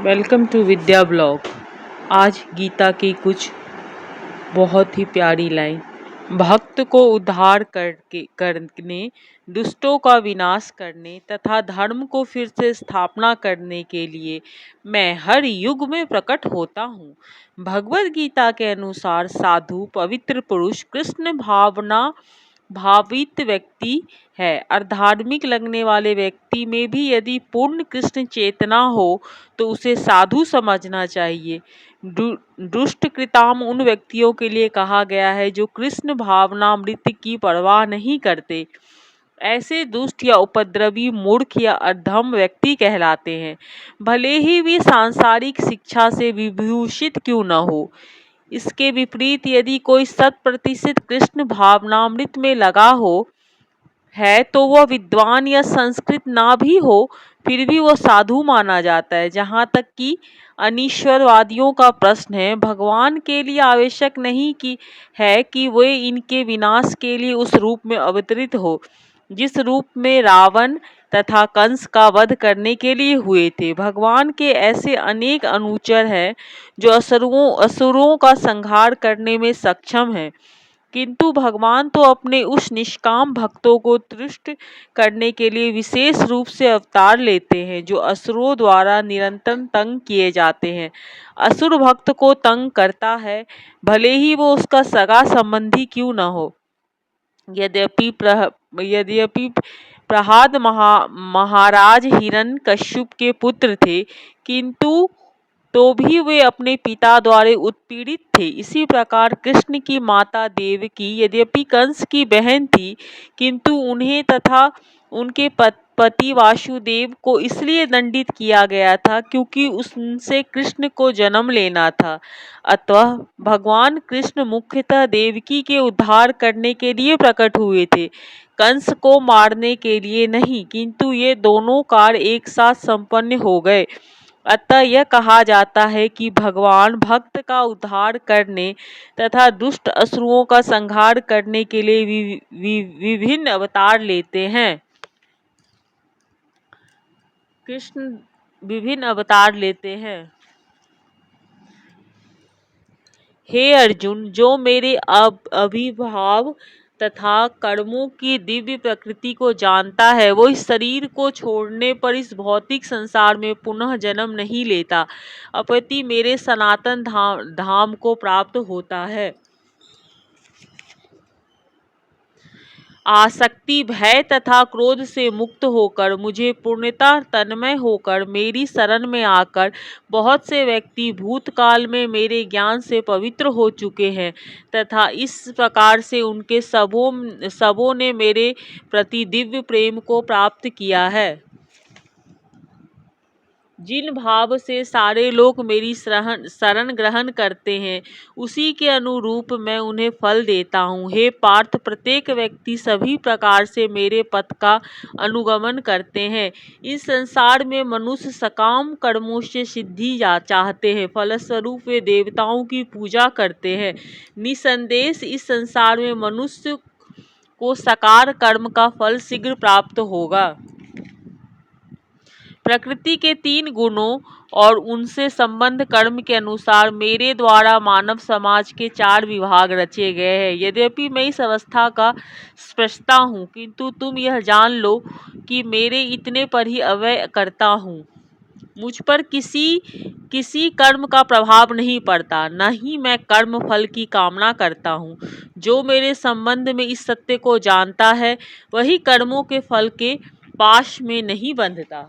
Welcome to Vidya blog. आज गीता की कुछ बहुत ही प्यारी लाइन। भक्त को उद्धार करने, दुष्टों का विनाश करने तथा धर्म को फिर से स्थापना करने के लिए मैं हर युग में प्रकट होता हूँ। भगवद गीता के अनुसार साधु पवित्र पुरुष कृष्ण भावना भावित व्यक्ति है और धार्मिक लगने वाले व्यक्ति में भी यदि पूर्ण कृष्ण चेतना हो तो उसे साधु समझना चाहिए। दुष्ट कृताम उन व्यक्तियों के लिए कहा गया है जो कृष्ण भावनामृत की परवाह नहीं करते। ऐसे दुष्ट या उपद्रवी मूर्ख या अधम व्यक्ति कहलाते हैं, भले ही वे सांसारिक शिक्षा से विभूषित क्यों न हो। इसके विपरीत यदि कोई 100% कृष्ण भावनामृत में लगा हो है तो वह विद्वान या संस्कृत ना भी हो फिर भी वह साधु माना जाता है। जहाँ तक कि अनीश्वरवादियों का प्रश्न है, भगवान के लिए आवश्यक नहीं कि वे इनके विनाश के लिए उस रूप में अवतरित हो जिस रूप में रावण तथा कंस का वध करने के लिए हुए थे। भगवान के ऐसे अनेक अनुचर हैं जो असुरों का संहार करने में सक्षम हैं, किंतु भगवान तो अपने उस निष्काम भक्तों को तुष्ट करने के लिए विशेष रूप से अवतार लेते हैं जो असुरों द्वारा निरंतर तंग किए जाते हैं। असुर भक्त को तंग करता है, भले ही वो उसका सगा संबंधी क्यों न हो। यद्यपि प्रहलाद महाराज हिरण्यकश्यप के पुत्र थे, किंतु तो भी वे अपने पिता द्वारा उत्पीड़ित थे। इसी प्रकार कृष्ण की माता देवकी यद्यपि कंस की बहन थी, किंतु उन्हें तथा उनके पति वासुदेव को इसलिए दंडित किया गया था क्योंकि उनसे कृष्ण को जन्म लेना था। अतः भगवान कृष्ण मुख्यतः देवकी के उद्धार करने के लिए प्रकट हुए थे, कंस को मारने के लिए नहीं, किंतु ये दोनों कार्य एक साथ संपन्न हो गए। अतः यह कहा जाता है कि भगवान भक्त का उद्धार करने तथा दुष्ट असुरों का संहार करने के लिए विभिन्न अवतार लेते हैं। कृष्ण विभिन्न अवतार लेते हैं। हे अर्जुन, जो मेरे अभिभाव तथा कर्मों की दिव्य प्रकृति को जानता है वो इस शरीर को छोड़ने पर इस भौतिक संसार में पुनः जन्म नहीं लेता, अपितु मेरे सनातन धाम को प्राप्त होता है। आसक्ति, भय तथा क्रोध से मुक्त होकर मुझे पूर्णतः तन्मय होकर मेरी शरण में आकर बहुत से व्यक्ति भूतकाल में मेरे ज्ञान से पवित्र हो चुके हैं तथा इस प्रकार से उनके सबों ने मेरे प्रति दिव्य प्रेम को प्राप्त किया है। जिन भाव से सारे लोग मेरी शरण ग्रहण करते हैं उसी के अनुरूप मैं उन्हें फल देता हूँ। हे पार्थ, प्रत्येक व्यक्ति सभी प्रकार से मेरे पथ का अनुगमन करते हैं। इस संसार में मनुष्य सकाम कर्मों से सिद्धि चाहते हैं, फलस्वरूप वे देवताओं की पूजा करते हैं। निसंदेह इस संसार में मनुष्य को सकार कर्म का फल शीघ्र प्राप्त होगा। प्रकृति के 3 गुणों और उनसे संबद्ध कर्म के अनुसार मेरे द्वारा मानव समाज के 4 विभाग रचे गए हैं। यद्यपि मैं इस अवस्था का स्पष्टता हूँ, किंतु तुम यह जान लो कि मेरे इतने पर ही अव्यय करता हूँ। मुझ पर किसी कर्म का प्रभाव नहीं पड़ता, न ही मैं कर्म फल की कामना करता हूँ। जो मेरे संबंध में इस सत्य को जानता है वही कर्मों के फल के पाश में नहीं बंधता।